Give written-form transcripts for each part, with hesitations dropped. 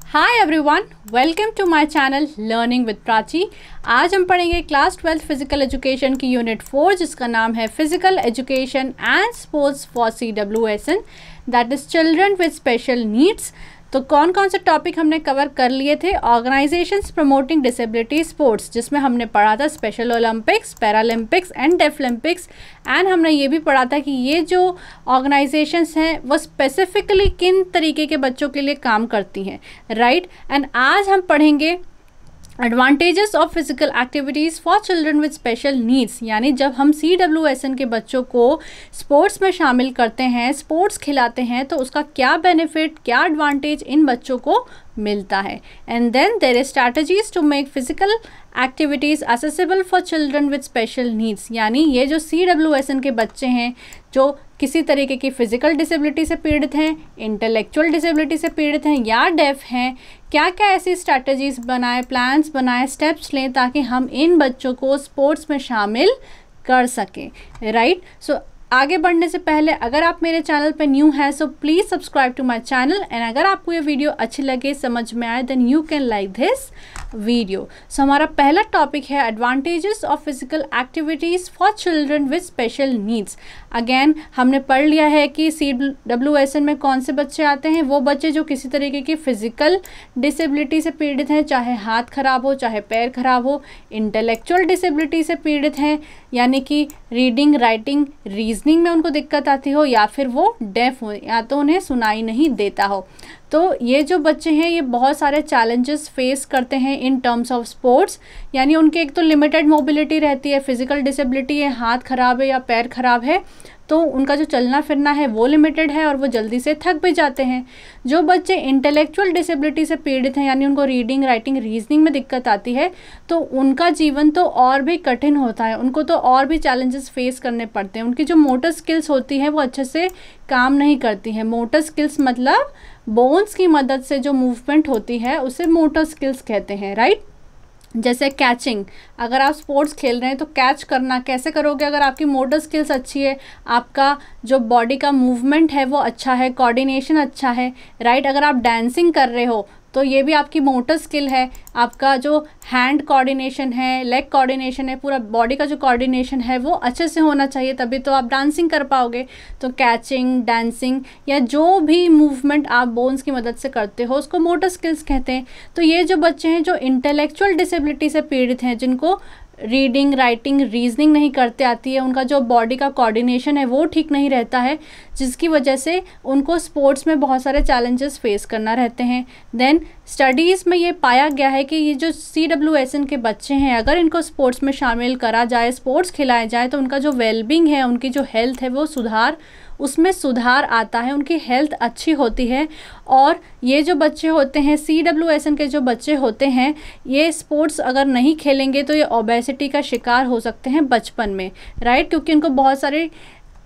Hi everyone, welcome to my channel learning with Prachi. आज हम पढ़ेंगे क्लास 12 फिजिकल एजुकेशन की यूनिट 4 जिसका नाम है physical education and sports for CWSN, that is children with special needs. तो कौन कौन से टॉपिक हमने कवर कर लिए थे? ऑर्गेनाइजेशंस प्रमोटिंग डिसेबिलिटी स्पोर्ट्स, जिसमें हमने पढ़ा था special Olympics, Paralympics and Deaflympics. And हमने ये भी पढ़ा था कि ये जो ऑर्गेनाइजेशंस हैं वो स्पेसिफिकली किन तरीके के बच्चों के लिए काम करती हैं, राइट। एंड आज हम पढ़ेंगे advantages of physical activities for children with special needs, यानी जब हम CWSN के बच्चों को स्पोर्ट्स में शामिल करते हैं, स्पोर्ट्स खिलाते हैं, तो उसका क्या बेनिफिट, क्या एडवांटेज इन बच्चों को मिलता है। And then there is strategies to make physical activities accessible for children with special needs, यानी ये जो CWSN के बच्चे हैं जो किसी तरीके की फ़िज़िकल डिसेबिलिटी से पीड़ित हैं, इंटेलेक्चुअल डिसेबिलिटी से पीड़ित हैं या डेफ हैं, क्या क्या ऐसी स्ट्रैटेजीज़ बनाएं, प्लान्स बनाएं, स्टेप्स लें ताकि हम इन बच्चों को स्पोर्ट्स में शामिल कर सकें, राइट। सो आगे बढ़ने से पहले अगर आप मेरे चैनल पर न्यू हैं so please subscribe to my channel, and अगर आपको ये वीडियो अच्छी लगे, समझ में आए, then you can like this video. So हमारा पहला टॉपिक है advantages of physical activities for children with special needs. Again हमने पढ़ लिया है कि CWSN में कौन से बच्चे आते हैं। वो बच्चे जो किसी तरीके की फ़िज़िकल डिसेबिलिटी से पीड़ित हैं, चाहे हाथ खराब हो, चाहे पैर खराब हो, इंटेलेक्चुअल डिसेबिलिटी से पीड़ित हैं, यानी कि रीडिंग, राइटिंग, रीजनिंग में उनको दिक्कत आती हो, या फिर वो डेफ हो, या तो उन्हें सुनाई नहीं देता हो। तो ये जो बच्चे हैं ये बहुत सारे चैलेंजेस फेस करते हैं इन टर्म्स ऑफ स्पोर्ट्स, यानी उनके एक तो लिमिटेड मोबिलिटी रहती है, फिजिकल डिसेबिलिटी है, हाथ खराब है या पैर खराब है, तो उनका जो चलना फिरना है वो लिमिटेड है और वो जल्दी से थक भी जाते हैं। जो बच्चे इंटेलेक्चुअल डिसेबिलिटी से पीड़ित हैं, यानी उनको रीडिंग, राइटिंग, रीजनिंग में दिक्कत आती है, तो उनका जीवन तो और भी कठिन होता है, उनको तो और भी चैलेंजेस फेस करने पड़ते हैं। उनकी जो मोटर स्किल्स होती हैं वो अच्छे से काम नहीं करती हैं। मोटर स्किल्स मतलब बोन्स की मदद से जो मूवमेंट होती है उसे मोटर स्किल्स कहते हैं, राइट। जैसे कैचिंग, अगर आप स्पोर्ट्स खेल रहे हैं तो कैच करना कैसे करोगे? अगर आपकी मोटर स्किल्स अच्छी है, आपका जो बॉडी का मूवमेंट है वो अच्छा है, कोऑर्डिनेशन अच्छा है, राइट। अगर आप डांसिंग कर रहे हो तो ये भी आपकी मोटर स्किल है, आपका जो हैंड कोऑर्डिनेशन है, लेग कोऑर्डिनेशन है, पूरा बॉडी का जो कोऑर्डिनेशन है वो अच्छे से होना चाहिए, तभी तो आप डांसिंग कर पाओगे। तो कैचिंग, डांसिंग या जो भी मूवमेंट आप बोन्स की मदद से करते हो उसको मोटर स्किल्स कहते हैं। तो ये जो बच्चे हैं जो इंटेलेक्चुअल डिसेबिलिटी से पीड़ित हैं, जिनको रीडिंग, राइटिंग, रीजनिंग नहीं करते आती है, उनका जो बॉडी का कोऑर्डिनेशन है वो ठीक नहीं रहता है, जिसकी वजह से उनको स्पोर्ट्स में बहुत सारे चैलेंजेस फेस करना रहते हैं। देन स्टडीज़ में ये पाया गया है कि ये जो CWSN के बच्चे हैं, अगर इनको स्पोर्ट्स में शामिल करा जाए, स्पोर्ट्स खिलाए जाए, तो उनका जो वेलबींग है, उनकी जो हेल्थ है वो उसमें सुधार आता है, उनकी हेल्थ अच्छी होती है। और ये जो बच्चे होते हैं, CWSN के जो बच्चे होते हैं, ये स्पोर्ट्स अगर नहीं खेलेंगे तो ये ओबेसिटी का शिकार हो सकते हैं बचपन में, राइट, क्योंकि इनको बहुत सारे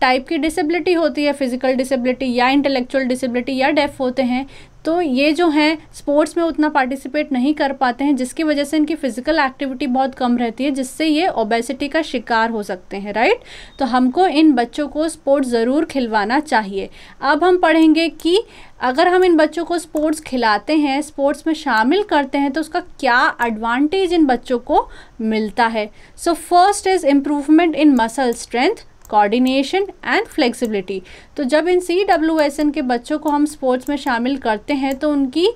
टाइप की डिसेबिलिटी होती है, फिजिकल डिसेबिलिटी या इंटेलेक्चुअल डिसेबिलिटी या डेफ होते हैं। तो ये जो हैं स्पोर्ट्स में उतना पार्टिसिपेट नहीं कर पाते हैं, जिसकी वजह से इनकी फ़िज़िकल एक्टिविटी बहुत कम रहती है, जिससे ये ओबेसिटी का शिकार हो सकते हैं, राइट। तो हमको इन बच्चों को स्पोर्ट्स ज़रूर खिलवाना चाहिए। अब हम पढ़ेंगे कि अगर हम इन बच्चों को स्पोर्ट्स खिलाते हैं, स्पोर्ट्स में शामिल करते हैं, तो उसका क्या एडवांटेज इन बच्चों को मिलता है। So first is improvement in muscle strength, coordination and flexibility. तो जब इन CWSN के बच्चों को हम स्पोर्ट्स में शामिल करते हैं तो उनकी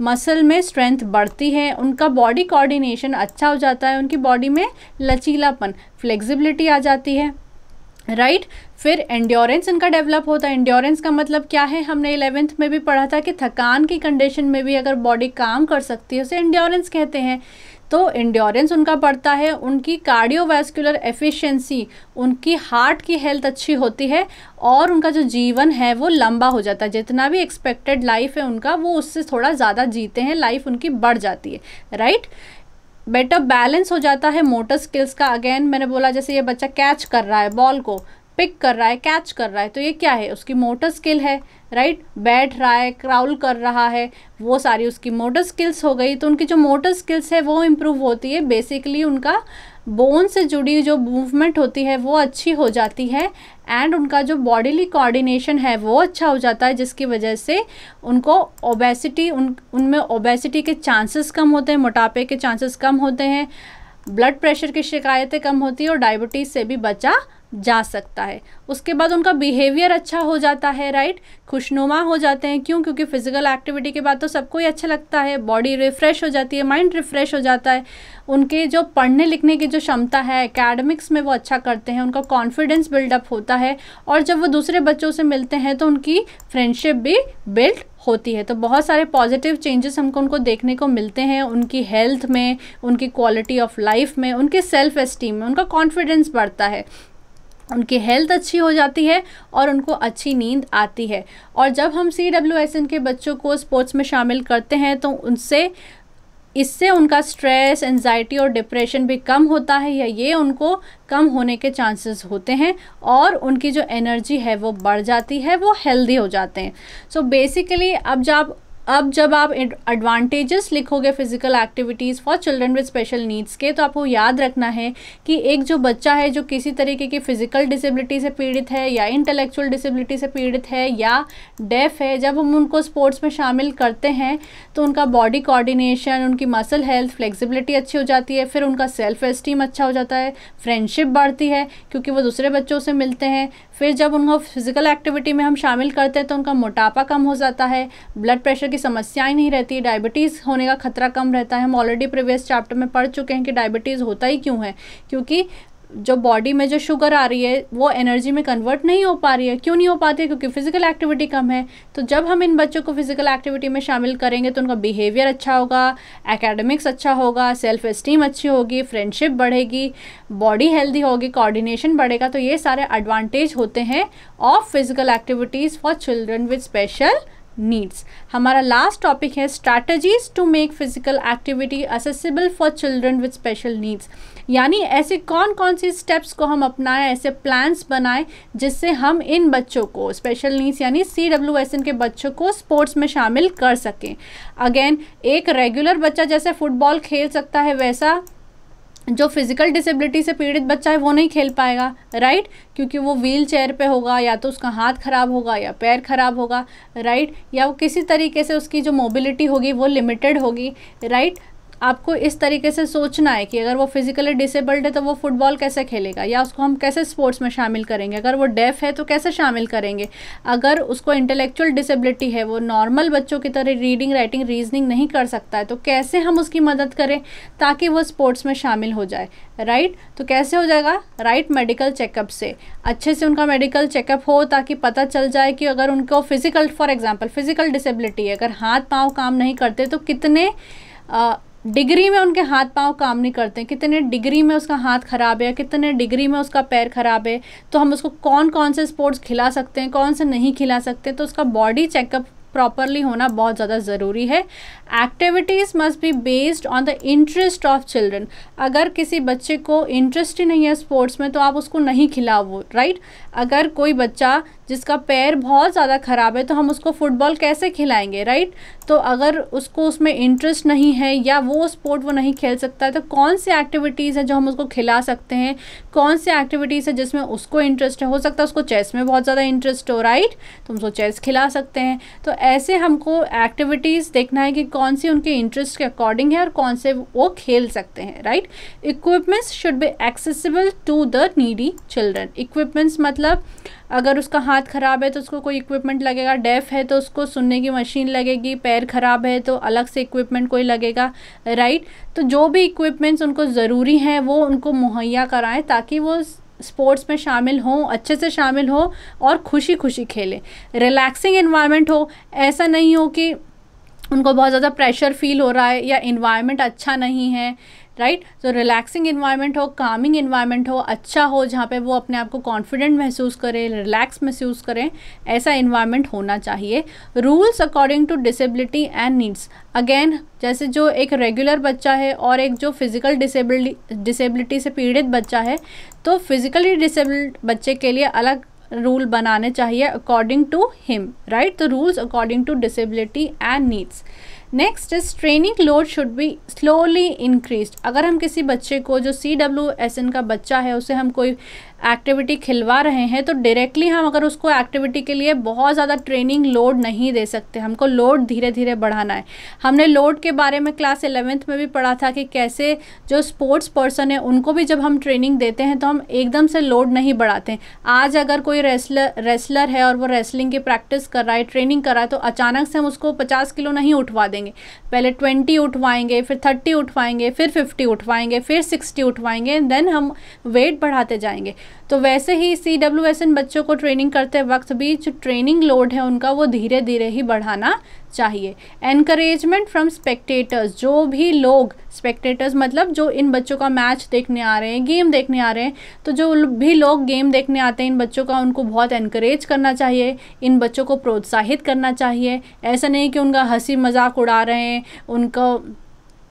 मसल में स्ट्रेंथ बढ़ती है, उनका बॉडी कोऑर्डिनेशन अच्छा हो जाता है, उनकी बॉडी में लचीलापन, फ्लेक्सिबिलिटी आ जाती है, राइट। फिर एंड्योरेंस इनका डेवलप होता है। एंड्योरेंस का मतलब क्या है? हमने 11th में भी पढ़ा था कि थकान की कंडीशन में भी अगर बॉडी काम कर सकती है उसे एंड्योरेंस कहते हैं। तो एंड्योरेंस उनका बढ़ता है, उनकी कार्डियोवैस्कुलर एफिशिएंसी, उनकी हार्ट की हेल्थ अच्छी होती है, और उनका जो जीवन है वो लंबा हो जाता है। जितना भी एक्सपेक्टेड लाइफ है उनका, वो उससे थोड़ा ज़्यादा जीते हैं, लाइफ उनकी बढ़ जाती है, राइट। बेटर बैलेंस हो जाता है मोटर स्किल्स का। अगेन मैंने बोला जैसे ये बच्चा कैच कर रहा है बॉल को, पिक कर रहा है, कैच कर रहा है, तो ये क्या है, उसकी मोटर स्किल है, राइट। बैठ रहा है, क्राउल कर रहा है, वो सारी उसकी मोटर स्किल्स हो गई। तो उनकी जो मोटर स्किल्स है वो इम्प्रूव होती है, बेसिकली उनका बोन से जुड़ी जो मूवमेंट होती है वो अच्छी हो जाती है, एंड उनका जो बॉडीली कोऑर्डिनेशन है वो अच्छा हो जाता है, जिसकी वजह से उनको ओबेसिटी, उनमें ओबेसिटी के चांसेस कम होते हैं, मोटापे के चांसेस कम होते हैं, ब्लड प्रेशर की शिकायतें कम होती है और डायबिटीज़ से भी बचा जा सकता है। उसके बाद उनका बिहेवियर अच्छा हो जाता है, राइट, खुशनुमा हो जाते हैं। क्यों? क्योंकि फिजिकल एक्टिविटी के बाद तो सबको ही अच्छा लगता है, बॉडी रिफ़्रेश हो जाती है, माइंड रिफ़्रेश हो जाता है। उनके जो पढ़ने लिखने की जो क्षमता है, एकेडमिक्स में वो अच्छा करते हैं, उनका कॉन्फिडेंस बिल्डअप होता है, और जब वो दूसरे बच्चों से मिलते हैं तो उनकी फ्रेंडशिप भी बिल्ड होती है। तो बहुत सारे पॉजिटिव चेंजेस हमको उनको देखने को मिलते हैं, उनकी हेल्थ में, उनकी क्वालिटी ऑफ लाइफ में, उनके सेल्फ एस्टीम में, उनका कॉन्फिडेंस बढ़ता है, उनकी हेल्थ अच्छी हो जाती है और उनको अच्छी नींद आती है। और जब हम CWSN के बच्चों को स्पोर्ट्स में शामिल करते हैं तो इससे उनका स्ट्रेस, एंजाइटी और डिप्रेशन भी कम होता है, या ये उनको कम होने के चांसेस होते हैं, और उनकी जो एनर्जी है वो बढ़ जाती है, वो हेल्दी हो जाते हैं। सो बेसिकली अब जब आप एडवांटेजेस लिखोगे physical activities for children with special needs के, तो आपको याद रखना है कि एक जो बच्चा है जो किसी तरीके की फिजिकल डिसेबिलिटी से पीड़ित है, या इंटेलेक्चुअल डिसेबिलिटी से पीड़ित है, या डेफ है, जब हम उनको स्पोर्ट्स में शामिल करते हैं तो उनका बॉडी कोऑर्डिनेशन, उनकी मसल हेल्थ, फ्लेक्सिबिलिटी अच्छी हो जाती है, फिर उनका सेल्फ एस्टीम अच्छा हो जाता है, फ्रेंडशिप बढ़ती है क्योंकि वो दूसरे बच्चों से मिलते हैं। फिर जब उनको फिजिकल एक्टिविटी में हम शामिल करते हैं तो उनका मोटापा कम हो जाता है, ब्लड प्रेशर की समस्याएं नहीं रहती, डायबिटीज़ होने का खतरा कम रहता है। हम ऑलरेडी प्रीवियस चैप्टर में पढ़ चुके हैं कि डायबिटीज़ होता ही क्यों है, क्योंकि जो बॉडी में जो शुगर आ रही है वो एनर्जी में कन्वर्ट नहीं हो पा रही है। क्यों नहीं हो पाती है? क्योंकि फिजिकल एक्टिविटी कम है। तो जब हम इन बच्चों को फिजिकल एक्टिविटी में शामिल करेंगे तो उनका बिहेवियर अच्छा होगा, एकेडमिक्स अच्छा होगा, सेल्फ एस्टीम अच्छी होगी, फ्रेंडशिप बढ़ेगी, बॉडी हेल्दी होगी, कोऑर्डिनेशन बढ़ेगा। तो ये सारे एडवांटेज होते हैं of physical activities for children with special needs. हमारा लास्ट टॉपिक है strategies to make physical activity accessible for children with special needs, यानी ऐसे कौन कौन सी स्टेप्स को हम अपनाएं, ऐसे प्लान्स बनाएं जिससे हम इन बच्चों को, स्पेशल नीड्स यानी CWSN के बच्चों को स्पोर्ट्स में शामिल कर सकें। अगेन, एक रेगुलर बच्चा जैसे फुटबॉल खेल सकता है वैसा जो फिजिकल डिसेबिलिटी से पीड़ित बच्चा है वो नहीं खेल पाएगा, राइट, क्योंकि वो व्हील चेयर पे होगा, या तो उसका हाथ खराब होगा या पैर खराब होगा, राइट, या वो किसी तरीके से उसकी जो मोबिलिटी होगी वो लिमिटेड होगी, राइट। आपको इस तरीके से सोचना है कि अगर वो फिजिकली डिसेबल्ड है तो वो फुटबॉल कैसे खेलेगा, या उसको हम कैसे स्पोर्ट्स में शामिल करेंगे। अगर वो डेफ है तो कैसे शामिल करेंगे। अगर उसको इंटेलेक्चुअल डिसेबिलिटी है, वो नॉर्मल बच्चों की तरह रीडिंग, राइटिंग, रीजनिंग नहीं कर सकता है, तो कैसे हम उसकी मदद करें ताकि वो स्पोर्ट्स में शामिल हो जाए, राइट। तो कैसे हो जाएगा? राइट, मेडिकल चेकअप से, अच्छे से उनका मेडिकल चेकअप हो ताकि पता चल जाए कि अगर उनको physical, for example physical disability है, अगर हाथ पाँव काम नहीं करते तो कितने डिग्री में उनके हाथ पांव काम नहीं करते, कितने डिग्री में उसका हाथ खराब है, कितने डिग्री में उसका पैर खराब है, तो हम उसको कौन कौन से स्पोर्ट्स खिला सकते हैं, कौन से नहीं खिला सकते। तो उसका बॉडी चेकअप प्रॉपरली होना बहुत ज़्यादा ज़रूरी है। Activities must be based on the interest of children. अगर किसी बच्चे को इंटरेस्ट ही नहीं है स्पोर्ट्स में तो आप उसको नहीं खिलाओ वो, राइट। अगर कोई बच्चा जिसका पैर बहुत ज़्यादा ख़राब है तो हम उसको फुटबॉल कैसे खिलाएंगे, राइट। तो अगर उसको उसमें इंटरेस्ट नहीं है या वो स्पोर्ट वो नहीं खेल सकता है तो कौन सी एक्टिविटीज़ है जो हम उसको खिला सकते हैं, कौन सी एक्टिविटीज़ है जिसमें उसको इंटरेस्ट है। हो सकता है उसको चेस में बहुत ज़्यादा इंटरेस्ट हो, राइट, तो हम उसको चेस खिला सकते हैं। तो ऐसे हमको एक्टिविटीज़ देखना है कि कौन सी उनके इंटरेस्ट के अकॉर्डिंग है और कौन से वो खेल सकते हैं, right. Equipments should be accessible to the needy children. Equipments मतलब अगर उसका हाथ ख़राब है तो उसको कोई इक्विपमेंट लगेगा, डेफ है तो उसको सुनने की मशीन लगेगी, पैर ख़राब है तो अलग से इक्विपमेंट कोई लगेगा, राइट। तो जो भी इक्विपमेंट्स उनको ज़रूरी हैं वो उनको मुहैया कराएं ताकि वो स्पोर्ट्स में शामिल हों, अच्छे से शामिल हो और खुशी खुशी खेलें। रिलैक्सिंग एनवायरनमेंट हो, ऐसा नहीं हो कि उनको बहुत ज़्यादा प्रेशर फील हो रहा है या इन्वायरमेंट अच्छा नहीं है, राइट। तो रिलैक्सिंग इन्वायरमेंट हो, कामिंग इन्वायरमेंट हो, अच्छा हो, जहाँ पे वो अपने आप को कॉन्फिडेंट महसूस करें, रिलैक्स महसूस करें, ऐसा इन्वायरमेंट होना चाहिए। Rules according to disability and needs, again जैसे जो एक रेगुलर बच्चा है और एक जो फिजिकल डिसेबिलिटी से पीड़ित बच्चा है, तो फिजिकली डिसेबल्ड बच्चे के लिए अलग रूल बनाने चाहिए अकॉर्डिंग टू हिम, राइट। तो rules according to disability and needs. Next is training load should be slowly increased. अगर हम किसी बच्चे को, जो CWSN का बच्चा है, उसे हम कोई एक्टिविटी खिलवा रहे हैं, तो डायरेक्टली हम अगर उसको एक्टिविटी के लिए बहुत ज़्यादा ट्रेनिंग लोड नहीं दे सकते, हमको लोड धीरे धीरे बढ़ाना है। हमने लोड के बारे में क्लास 11th में भी पढ़ा था कि कैसे जो स्पोर्ट्स पर्सन है उनको भी जब हम ट्रेनिंग देते हैं तो हम एकदम से लोड नहीं बढ़ाते हैं। आज अगर कोई रेसलर है और वो रेसलिंग की प्रैक्टिस कर रहा है, ट्रेनिंग कर रहा है, तो अचानक से हम उसको 50 किलो नहीं उठवा देंगे। पहले 20 उठवाएंगे, फिर 30 उठवाएंगे, फिर 50 उठवाएंगे, फिर 60 उठवाएंगे, देन हम वेट बढ़ाते जाएंगे। तो वैसे ही CWSN बच्चों को ट्रेनिंग करते वक्त भी जो ट्रेनिंग लोड है उनका, वो धीरे धीरे ही बढ़ाना चाहिए। एनकरेजमेंट फ्रॉम स्पेक्टेटर्स, जो भी लोग, स्पेक्टेटर्स मतलब जो इन बच्चों का मैच देखने आ रहे हैं, गेम देखने आ रहे हैं, तो जो भी लोग गेम देखने आते हैं इन बच्चों का, उनको बहुत एनकरेज करना चाहिए, इन बच्चों को प्रोत्साहित करना चाहिए। ऐसा नहीं कि उनका हंसी मजाक उड़ा रहे हैं,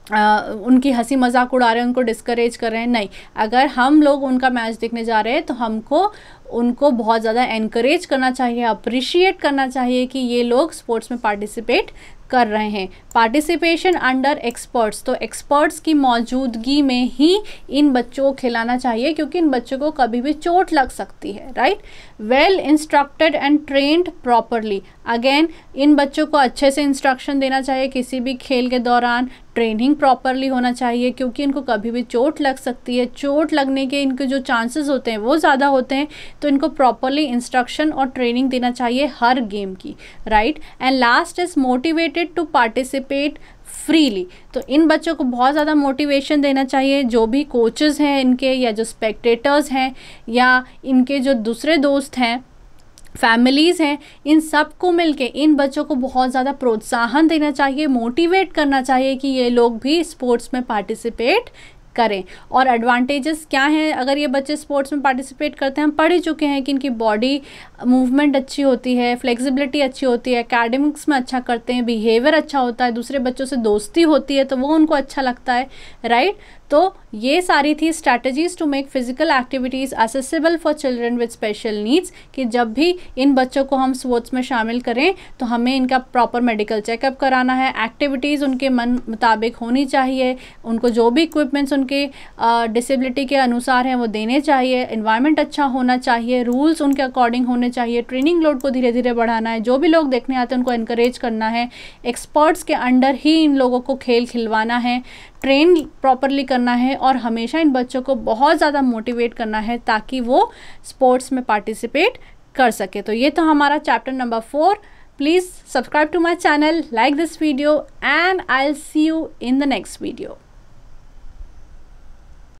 उनकी हंसी मजाक उड़ा रहे हैं, उनको डिस्करेज कर रहे हैं, नहीं। अगर हम लोग उनका मैच देखने जा रहे हैं तो हमको उनको बहुत ज़्यादा एनकरेज करना चाहिए, अप्रिशिएट करना चाहिए कि ये लोग स्पोर्ट्स में पार्टिसिपेट कर रहे हैं। पार्टिसिपेशन अंडर एक्सपर्ट्स, तो एक्सपर्ट्स की मौजूदगी में ही इन बच्चों को खिलाना चाहिए, क्योंकि इन बच्चों को कभी भी चोट लग सकती है, right. Well instructed and trend properly, again in बच्चों को अच्छे से इंस्ट्रक्शन देना चाहिए किसी भी खेल के दौरान। ट्रेनिंग प्रॉपरली होना चाहिए, क्योंकि इनको कभी भी चोट लग सकती है। चोट लगने के इनके जो चांसेस होते हैं वो ज़्यादा होते हैं, तो इनको प्रॉपरली इंस्ट्रक्शन और ट्रेनिंग देना चाहिए हर गेम की, right. And last is motivated to participate freely, तो इन बच्चों को बहुत ज़्यादा मोटिवेशन देना चाहिए। जो भी कोचेज़ हैं इनके, या जो स्पेक्टेटर्स हैं, या इनके जो दूसरे दोस्त हैं, फैमिलीज़ हैं, इन सब को मिलके इन बच्चों को बहुत ज़्यादा प्रोत्साहन देना चाहिए, मोटिवेट करना चाहिए कि ये लोग भी स्पोर्ट्स में पार्टिसिपेट करें। और एडवांटेजेस क्या हैं अगर ये बच्चे स्पोर्ट्स में पार्टिसिपेट करते हैं? हम पढ़ ही चुके हैं कि इनकी बॉडी मूवमेंट अच्छी होती है, फ्लेक्सिबिलिटी अच्छी होती है, एकेडमिक्स में अच्छा करते हैं, बिहेवियर अच्छा होता है, दूसरे बच्चों से दोस्ती होती है तो वो उनको अच्छा लगता है, राइट। तो ये सारी थी strategies to make physical activities accessible for children with special needs, कि जब भी इन बच्चों को हम स्पोर्ट्स में शामिल करें तो हमें इनका प्रॉपर मेडिकल चेकअप कराना है, एक्टिविटीज़ उनके मन मुताबिक होनी चाहिए, उनको जो भी इक्विपमेंट्स उनके डिसेबिलिटी के अनुसार हैं वो देने चाहिए, इन्वायरमेंट अच्छा होना चाहिए, रूल्स उनके अकॉर्डिंग होने चाहिए, ट्रेनिंग लोड को धीरे धीरे बढ़ाना है, जो भी लोग देखने आते हैं उनको इनकरेज करना है, एक्सपर्ट्स के अंडर ही इन लोगों को खेल खिलवाना है, ट्रेन प्रॉपरली करना है, और हमेशा इन बच्चों को बहुत ज़्यादा मोटिवेट करना है ताकि वो स्पोर्ट्स में पार्टिसिपेट कर सके। तो ये तो हमारा chapter number 4। Please subscribe to my channel, like this video, and I'll see you in the next video.